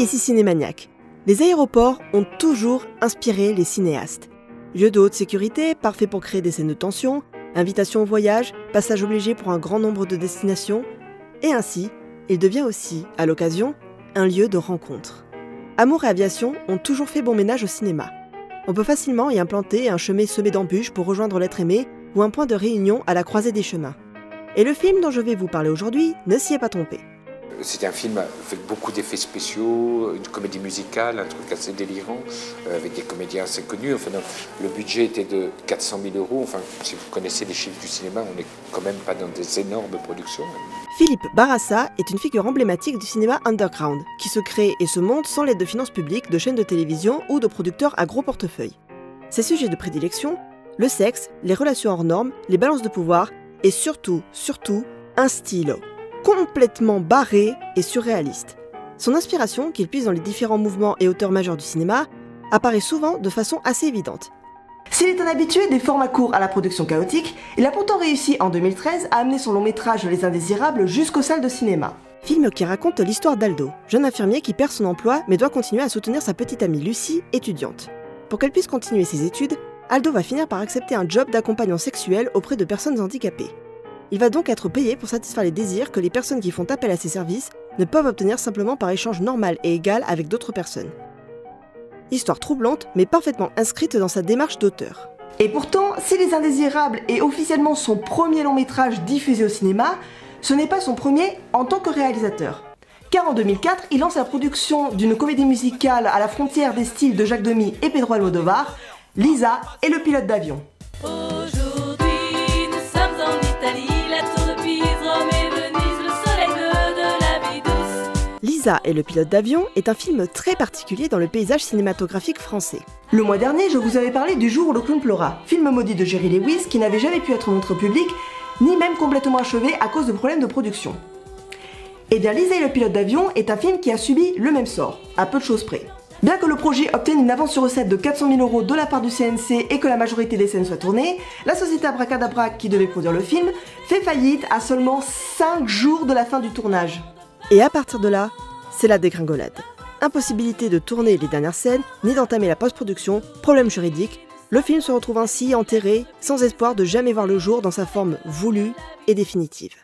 ici Cinémaniac. Les aéroports ont toujours inspiré les cinéastes. Lieu de haute sécurité, parfait pour créer des scènes de tension, invitation au voyage, passage obligé pour un grand nombre de destinations, et ainsi, il devient aussi, à l'occasion, un lieu de rencontre. Amour et aviation ont toujours fait bon ménage au cinéma. On peut facilement y implanter un chemin semé d'embûches pour rejoindre l'être aimé ou un point de réunion à la croisée des chemins. Et le film dont je vais vous parler aujourd'hui ne s'y est pas trompé. C'était un film avec beaucoup d'effets spéciaux, une comédie musicale, un truc assez délirant, avec des comédiens assez connus. Enfin, le budget était de 400 000 €. Enfin, si vous connaissez les chiffres du cinéma, on n'est quand même pas dans des énormes productions. Philippe Barassa est une figure emblématique du cinéma underground, qui se crée et se monte sans l'aide de finances publiques, de chaînes de télévision ou de producteurs à gros portefeuille. Ses sujets de prédilection, le sexe, les relations hors normes, les balances de pouvoir et surtout, un style complètement barré et surréaliste. Son inspiration, qu'il puise dans les différents mouvements et auteurs majeurs du cinéma, apparaît souvent de façon assez évidente. S'il est un habitué des formats courts à la production chaotique, il a pourtant réussi en 2013 à amener son long métrage Les Indésirables jusqu'aux salles de cinéma. Film qui raconte l'histoire d'Aldo, jeune infirmier qui perd son emploi mais doit continuer à soutenir sa petite amie Lucie, étudiante. Pour qu'elle puisse continuer ses études, Aldo va finir par accepter un job d'accompagnant sexuel auprès de personnes handicapées. Il va donc être payé pour satisfaire les désirs que les personnes qui font appel à ses services ne peuvent obtenir simplement par échange normal et égal avec d'autres personnes. Histoire troublante, mais parfaitement inscrite dans sa démarche d'auteur. Et pourtant, si Les Indésirables est officiellement son premier long métrage diffusé au cinéma, ce n'est pas son premier en tant que réalisateur. Car en 2004, il lance la production d'une comédie musicale à la frontière des styles de Jacques Demy et Pedro Almodovar, Lisa et le pilote d'avion. Lisa et le pilote d'avion est un film très particulier dans le paysage cinématographique français. Le mois dernier, je vous avais parlé du Jour où le clown pleura, film maudit de Jerry Lewis qui n'avait jamais pu être montré au public, ni même complètement achevé à cause de problèmes de production. Et bien Lisa et le pilote d'avion est un film qui a subi le même sort, à peu de choses près. Bien que le projet obtienne une avance sur recette de 400 000 € de la part du CNC et que la majorité des scènes soient tournées, la société Abracadabra qui devait produire le film fait faillite à seulement 5 jours de la fin du tournage. Et à partir de là, c'est la dégringolade. Impossibilité de tourner les dernières scènes, ni d'entamer la post-production, problème juridique, le film se retrouve ainsi enterré, sans espoir de jamais voir le jour dans sa forme voulue et définitive.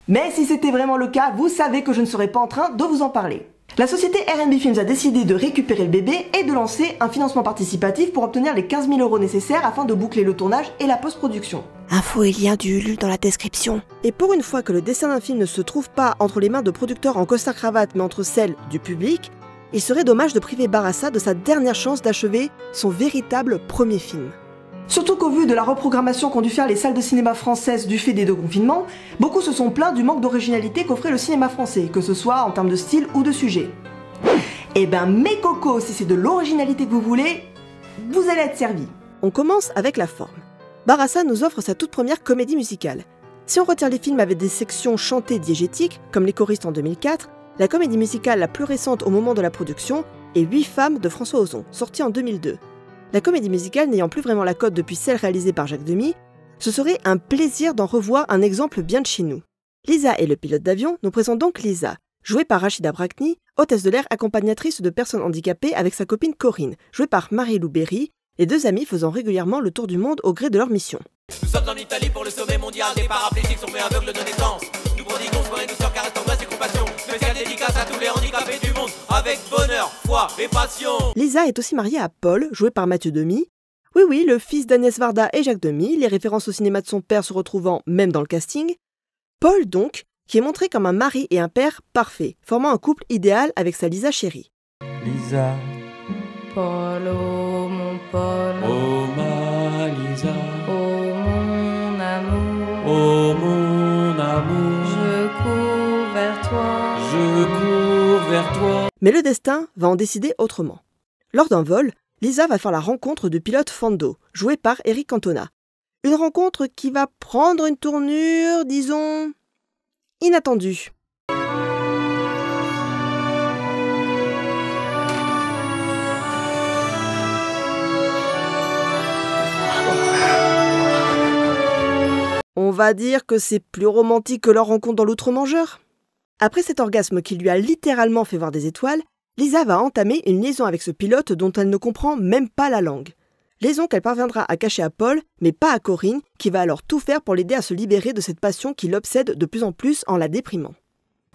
Mais si c'était vraiment le cas, vous savez que je ne serais pas en train de vous en parler. La société R&B Films a décidé de récupérer le bébé et de lancer un financement participatif pour obtenir les 15 000 € nécessaires afin de boucler le tournage et la post-production. Infos et liens du Ulule dans la description. Et pour une fois que le destin d'un film ne se trouve pas entre les mains de producteurs en costard-cravate mais entre celles du public, il serait dommage de priver Barassa de sa dernière chance d'achever son véritable premier film. Surtout qu'au vu de la reprogrammation qu'ont dû faire les salles de cinéma françaises du fait des 2 confinements, beaucoup se sont plaints du manque d'originalité qu'offrait le cinéma français, que ce soit en termes de style ou de sujet. Et ben mes cocos, si c'est de l'originalité que vous voulez, vous allez être servis. On commence avec la forme. Barassa nous offre sa toute première comédie musicale. Si on retire les films avec des sections chantées diégétiques, comme Les choristes en 2004, la comédie musicale la plus récente au moment de la production est 8 femmes de François Ozon, sortie en 2002. La comédie musicale n'ayant plus vraiment la cote depuis celle réalisée par Jacques Demy, ce serait un plaisir d'en revoir un exemple bien de chez nous. Lisa et le pilote d'avion nous présentent donc Lisa, jouée par Rachida Brakni, hôtesse de l'air accompagnatrice de personnes handicapées avec sa copine Corinne, jouée par Marie-Lou Berry, les 2 amies faisant régulièrement le tour du monde au gré de leur mission. Nous sommes en Italie pour le sommet mondial des paraplégiques sont faits aveugles de naissance. Nous prodiguons soin et douceur, caresse, tendresse et compassion. Spéciale dédicace à tous les handicapés du monde, avec bonheur, foi et passion. Lisa est aussi mariée à Paul, joué par Mathieu Demy. Oui, le fils d'Agnès Varda et Jacques Demy, les références au cinéma de son père se retrouvant même dans le casting. Paul donc, qui est montré comme un mari et un père parfait, formant un couple idéal avec sa Lisa chérie. Lisa, Paul, oh mon Paul, oh ma Lisa, oh mon amour, oh mon amour, je cours vers toi, je cours vers toi. Mais le destin va en décider autrement. Lors d'un vol, Lisa va faire la rencontre du pilote Fando, joué par Eric Cantona. Une rencontre qui va prendre une tournure, disons, inattendue. On va dire que c'est plus romantique que leur rencontre dans l'Outre-Mangeur. Après cet orgasme qui lui a littéralement fait voir des étoiles, Lisa va entamer une liaison avec ce pilote dont elle ne comprend même pas la langue. Liaison qu'elle parviendra à cacher à Paul, mais pas à Corinne, qui va alors tout faire pour l'aider à se libérer de cette passion qui l'obsède de plus en plus en la déprimant.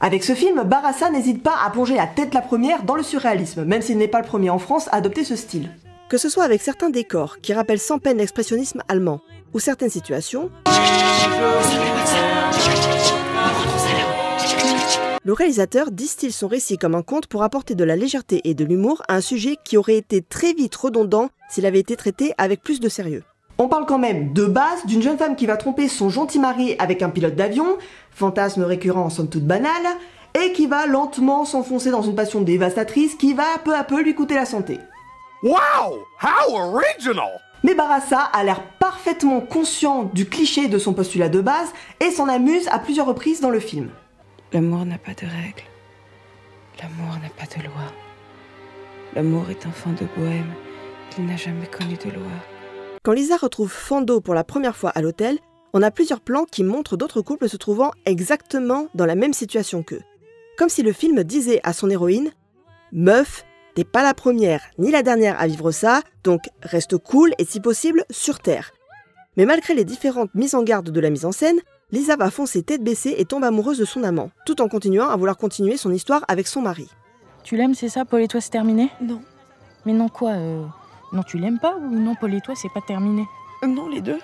Avec ce film, Barassa n'hésite pas à plonger la tête la première dans le surréalisme, même s'il n'est pas le premier en France à adopter ce style. Que ce soit avec certains décors qui rappellent sans peine l'expressionnisme allemand, ou certaines situations, le réalisateur distille son récit comme un conte pour apporter de la légèreté et de l'humour à un sujet qui aurait été très vite redondant s'il avait été traité avec plus de sérieux. On parle quand même de base d'une jeune femme qui va tromper son gentil mari avec un pilote d'avion, fantasme récurrent en somme toute banal, et qui va lentement s'enfoncer dans une passion dévastatrice qui va peu à peu lui coûter la santé. Wow! How original! Mais Barassa a l'air parfaitement conscient du cliché de son postulat de base et s'en amuse à plusieurs reprises dans le film. L'amour n'a pas de règles. L'amour n'a pas de loi. L'amour est un fan de bohème. Il n'a jamais connu de loi. Quand Lisa retrouve Fando pour la première fois à l'hôtel, on a plusieurs plans qui montrent d'autres couples se trouvant exactement dans la même situation qu'eux. Comme si le film disait à son héroïne « Meuf, t'es pas la première ni la dernière à vivre ça, donc reste cool et si possible sur Terre. » Mais malgré les différentes mises en garde de la mise en scène, Lisa va foncer tête baissée et tombe amoureuse de son amant, tout en continuant à vouloir continuer son histoire avec son mari. Tu l'aimes, c'est ça, Paul et toi, c'est terminé? Non. Mais non quoi Non, tu l'aimes pas ou non, Paul et toi, c'est pas terminé? Non, les deux.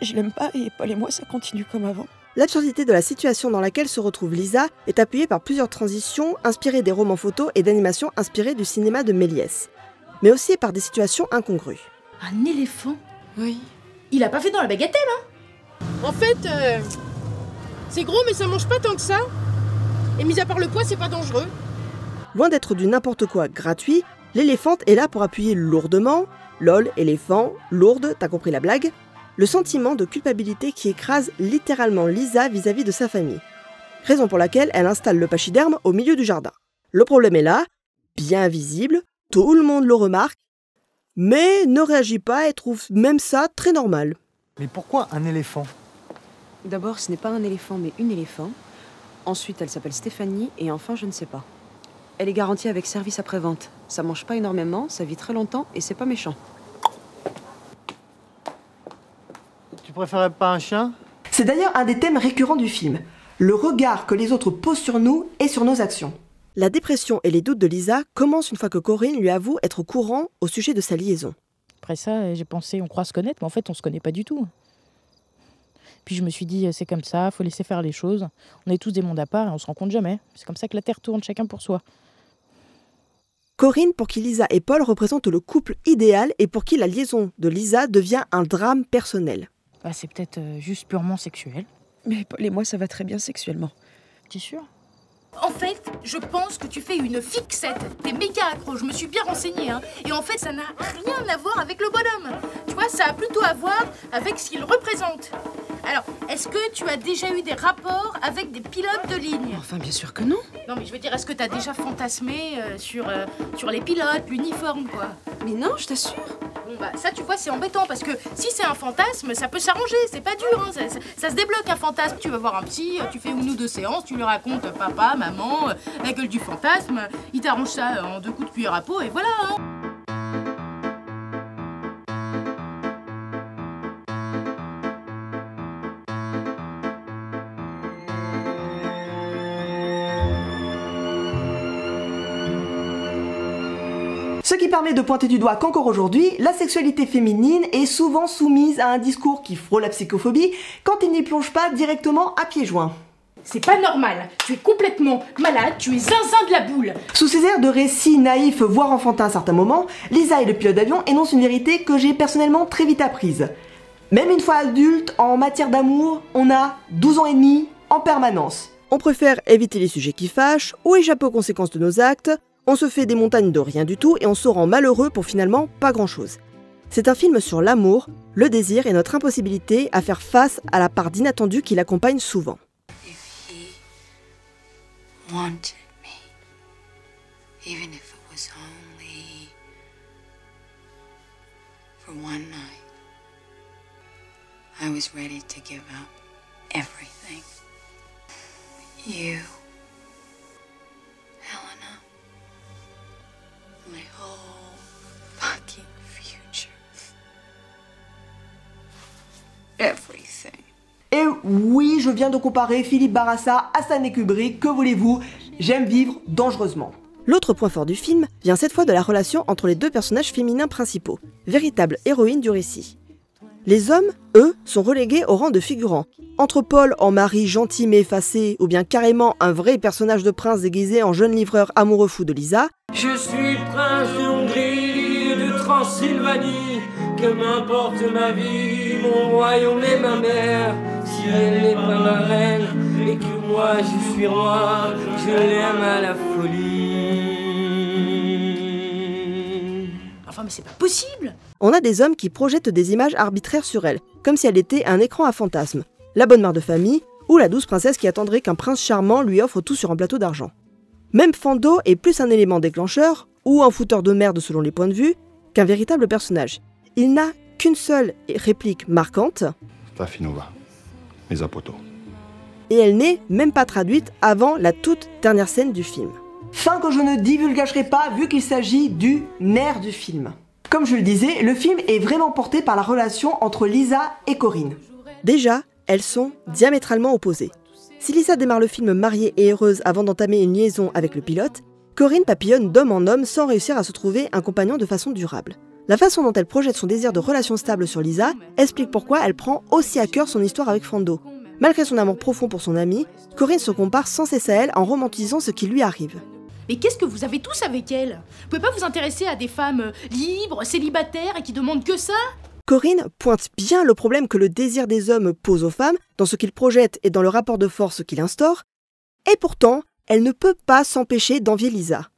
Je l'aime pas et Paul et moi, ça continue comme avant. L'absurdité de la situation dans laquelle se retrouve Lisa est appuyée par plusieurs transitions inspirées des romans photos et d'animations inspirées du cinéma de Méliès, mais aussi par des situations incongrues. Un éléphant? Oui. Il a pas fait dans la bagatelle, hein? En fait, c'est gros mais ça mange pas tant que ça. Et mis à part le poids, c'est pas dangereux. Loin d'être du n'importe quoi gratuit, l'éléphante est là pour appuyer lourdement, lol, éléphant, lourde, t'as compris la blague, le sentiment de culpabilité qui écrase littéralement Lisa vis-à-vis de sa famille. Raison pour laquelle elle installe le pachyderme au milieu du jardin. Le problème est là, bien visible, tout le monde le remarque, mais ne réagit pas et trouve même ça très normal. Mais pourquoi un éléphant? D'abord, ce n'est pas un éléphant, mais une éléphant. Ensuite, elle s'appelle Stéphanie, et enfin, je ne sais pas. Elle est garantie avec service après-vente. Ça mange pas énormément, ça vit très longtemps, et c'est pas méchant. Tu préférais pas un chien? C'est d'ailleurs un des thèmes récurrents du film. Le regard que les autres posent sur nous et sur nos actions. La dépression et les doutes de Lisa commencent une fois que Corinne lui avoue être au courant au sujet de sa liaison. Après ça, j'ai pensé, on croit se connaître, mais en fait, on se connaît pas du tout. Puis je me suis dit, c'est comme ça, faut laisser faire les choses. On est tous des mondes à part et on se rencontre jamais. C'est comme ça que la Terre tourne, chacun pour soi. Corinne, pour qui Lisa et Paul représentent le couple idéal et pour qui la liaison de Lisa devient un drame personnel. Bah, c'est peut-être juste purement sexuel. Mais Paul et moi, ça va très bien sexuellement. T'es sûr? En fait, je pense que tu fais une fixette. T'es méga accro, je me suis bien renseignée, hein. Et en fait, ça n'a rien à voir avec le bonhomme. Tu vois, ça a plutôt à voir avec ce qu'il représente. Alors, est-ce que tu as déjà eu des rapports avec des pilotes de ligne? Enfin, bien sûr que non. Non, mais je veux dire, est-ce que t'as déjà fantasmé sur les pilotes, l'uniforme, quoi? Mais non, je t'assure. Bon, bah, ça, tu vois, c'est embêtant, parce que si c'est un fantasme, ça peut s'arranger, c'est pas dur, hein. Ça se débloque, un fantasme. Tu vas voir un psy, tu fais une ou deux séances, tu lui racontes papa, maman, la gueule du fantasme, il t'arrange ça en 2 coups de cuillère à peau, et voilà, hein. Ce qui permet de pointer du doigt qu'encore aujourd'hui, la sexualité féminine est souvent soumise à un discours qui frôle la psychophobie quand il n'y plonge pas directement à pieds joints. C'est pas normal, tu es complètement malade, tu es zinzin de la boule. Sous ces airs de récits naïfs, voire enfantins à certains moments, Lisa et le pilote d'avion énoncent une vérité que j'ai personnellement très vite apprise. Même une fois adulte, en matière d'amour, on a 12 ans et demi en permanence. On préfère éviter les sujets qui fâchent ou échapper aux conséquences de nos actes. On se fait des montagnes de rien du tout et on se rend malheureux pour finalement pas grand-chose. C'est un film sur l'amour, le désir et notre impossibilité à faire face à la part d'inattendu qui l'accompagne souvent. Wanted me, even if it was only for one night. I was ready to give up everything. You, Helena, my whole fucking future. Everything. Et oui, je viens de comparer Philippe Barassa à Stanley Kubrick, que voulez-vous, j'aime vivre dangereusement. L'autre point fort du film vient cette fois de la relation entre les deux personnages féminins principaux, véritables héroïnes du récit. Les hommes, eux, sont relégués au rang de figurants. Entre Paul en mari gentil mais effacé, ou bien carrément un vrai personnage de prince déguisé en jeune livreur amoureux fou de Lisa, Je suis prince de Hongrie, de Transylvanie, que m'importe ma vie, mon royaume et ma mère. Si elle n'est pas ma reine, et que moi je suis roi, je l'aime à la folie. Enfin, mais c'est pas possible! on a des hommes qui projettent des images arbitraires sur elle, comme si elle était un écran à fantasmes, la bonne mère de famille, ou la douce princesse qui attendrait qu'un prince charmant lui offre tout sur un plateau d'argent. Même Fando est plus un élément déclencheur, ou un fouteur de merde selon les points de vue, qu'un véritable personnage. Il n'a qu'une seule réplique marquante, Stafinova, mes apotos. et elle n'est même pas traduite avant la toute dernière scène du film. Fin que je ne divulgagerai pas vu qu'il s'agit du nerf du film. Comme je le disais, le film est vraiment porté par la relation entre Lisa et Corinne. Déjà, elles sont diamétralement opposées. Si Lisa démarre le film mariée et heureuse avant d'entamer une liaison avec le pilote, Corinne papillonne d'homme en homme sans réussir à se trouver un compagnon de façon durable. La façon dont elle projette son désir de relation stable sur Lisa explique pourquoi elle prend aussi à cœur son histoire avec Fando. Malgré son amour profond pour son ami, Corinne se compare sans cesse à elle en romantisant ce qui lui arrive. Mais qu'est-ce que vous avez tous avec elle? Vous pouvez pas vous intéresser à des femmes libres, célibataires et qui demandent que ça? Corinne pointe bien le problème que le désir des hommes pose aux femmes, dans ce qu'il projette et dans le rapport de force qu'il instaure, et pourtant, elle ne peut pas s'empêcher d'envier Lisa.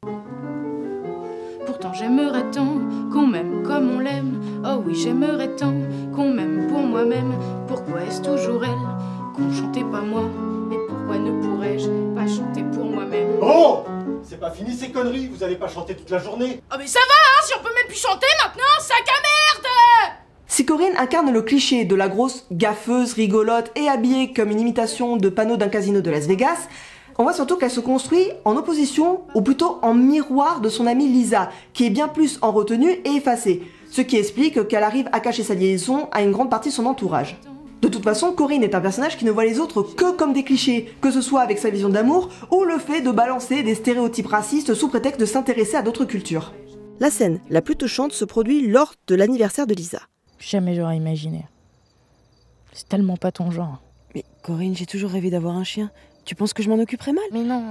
Pourtant j'aimerais tant qu'on m'aime comme on l'aime. Oh oui, j'aimerais tant qu'on m'aime pour moi-même. Pourquoi est-ce toujours elle qu'on chantait pas moi? Et pourquoi ne pourrais-je pas chanter pour moi-même? Oh! C'est pas fini ces conneries, vous allez pas chanter toute la journée. Oh mais ça va, hein, si on peut même plus chanter maintenant, sac à merde! Si Corinne incarne le cliché de la grosse gaffeuse, rigolote et habillée comme une imitation de panneau d'un casino de Las Vegas, on voit surtout qu'elle se construit en opposition, ou plutôt en miroir de son amie Lisa, qui est bien plus en retenue et effacée, ce qui explique qu'elle arrive à cacher sa liaison à une grande partie de son entourage. De toute façon, Corinne est un personnage qui ne voit les autres que comme des clichés, que ce soit avec sa vision d'amour ou le fait de balancer des stéréotypes racistes sous prétexte de s'intéresser à d'autres cultures. La scène la plus touchante se produit lors de l'anniversaire de Lisa. Jamais j'aurais imaginé. C'est tellement pas ton genre. Mais Corinne, j'ai toujours rêvé d'avoir un chien. Tu penses que je m'en occuperais mal? Mais non.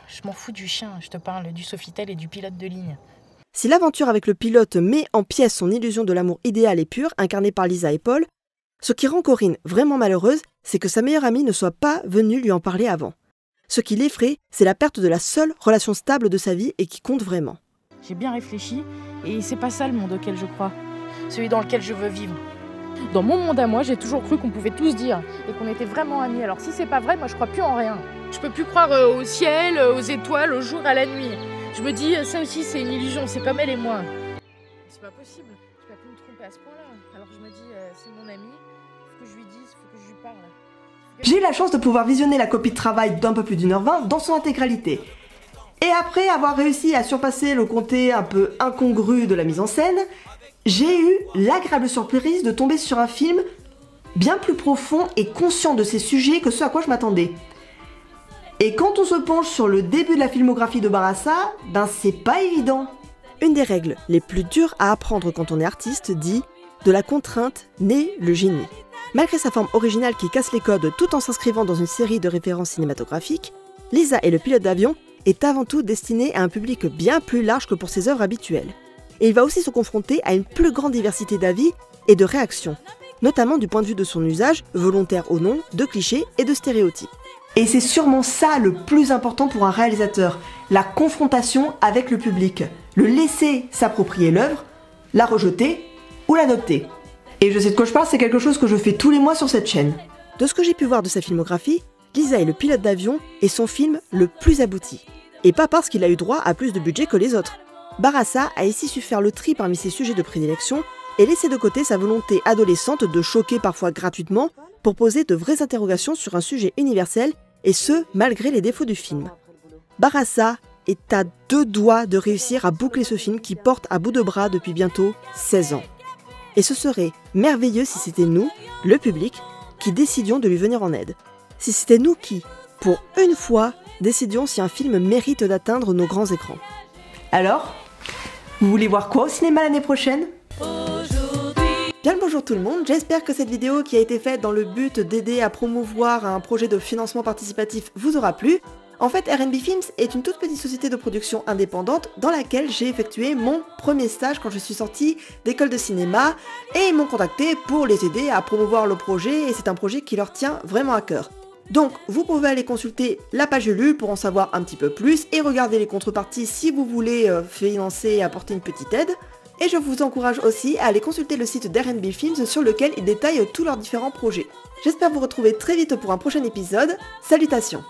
Je m'en fous du chien, je te parle du Sofitel et du pilote de ligne. Si l'aventure avec le pilote met en pièces son illusion de l'amour idéal et pur, incarné par Lisa et Paul, ce qui rend Corinne vraiment malheureuse, c'est que sa meilleure amie ne soit pas venue lui en parler avant. Ce qui l'effraie, c'est la perte de la seule relation stable de sa vie et qui compte vraiment. J'ai bien réfléchi, et c'est pas ça le monde auquel je crois. Celui dans lequel je veux vivre. Dans mon monde à moi, j'ai toujours cru qu'on pouvait tous dire, et qu'on était vraiment amis. Alors si c'est pas vrai, moi je crois plus en rien. Je peux plus croire au ciel, aux étoiles, au jour, à la nuit. Je me dis, ça aussi c'est une illusion, c'est comme elle et moi. C'est pas possible, je peux plus me tromper à ce point-là. Alors je me dis, c'est mon ami, faut que je lui dise, faut que je lui parle. J'ai eu la chance de pouvoir visionner la copie de travail d'un peu plus d'1h20 dans son intégralité. Et après avoir réussi à surpasser le côté un peu incongru de la mise en scène, j'ai eu l'agréable surprise de tomber sur un film bien plus profond et conscient de ses sujets que ce à quoi je m'attendais. Et quand on se penche sur le début de la filmographie de Barassa, ben c'est pas évident. Une des règles les plus dures à apprendre quand on est artiste dit « de la contrainte naît le génie ». Malgré sa forme originale qui casse les codes tout en s'inscrivant dans une série de références cinématographiques, Lisa et le pilote d'avion est avant tout destiné à un public bien plus large que pour ses œuvres habituelles. Et il va aussi se confronter à une plus grande diversité d'avis et de réactions, notamment du point de vue de son usage, volontaire ou non, de clichés et de stéréotypes. Et c'est sûrement ça le plus important pour un réalisateur, la confrontation avec le public, le laisser s'approprier l'œuvre, la rejeter ou l'adopter. Et je sais de quoi je parle, c'est quelque chose que je fais tous les mois sur cette chaîne. De ce que j'ai pu voir de sa filmographie, Lisa et le pilote d'avion est son film le plus abouti. Et pas parce qu'il a eu droit à plus de budget que les autres. Barassa a ici su faire le tri parmi ses sujets de prédilection et laisser de côté sa volonté adolescente de choquer parfois gratuitement pour poser de vraies interrogations sur un sujet universel, et ce, malgré les défauts du film. Barassa est à 2 doigts de réussir à boucler ce film qui porte à bout de bras depuis bientôt 16 ans. Et ce serait merveilleux si c'était nous, le public, qui décidions de lui venir en aide. Si c'était nous qui, pour une fois, décidions si un film mérite d'atteindre nos grands écrans. Alors, vous voulez voir quoi au cinéma l'année prochaine ? Bien le bonjour tout le monde, j'espère que cette vidéo qui a été faite dans le but d'aider à promouvoir un projet de financement participatif vous aura plu. En fait, R&B Films est une toute petite société de production indépendante dans laquelle j'ai effectué mon premier stage quand je suis sortie d'école de cinéma et ils m'ont contacté pour les aider à promouvoir le projet et c'est un projet qui leur tient vraiment à cœur. Donc vous pouvez aller consulter la page Ulule pour en savoir un petit peu plus et regarder les contreparties si vous voulez financer et apporter une petite aide. Et je vous encourage aussi à aller consulter le site d'R&B Films sur lequel ils détaillent tous leurs différents projets. J'espère vous retrouver très vite pour un prochain épisode. Salutations!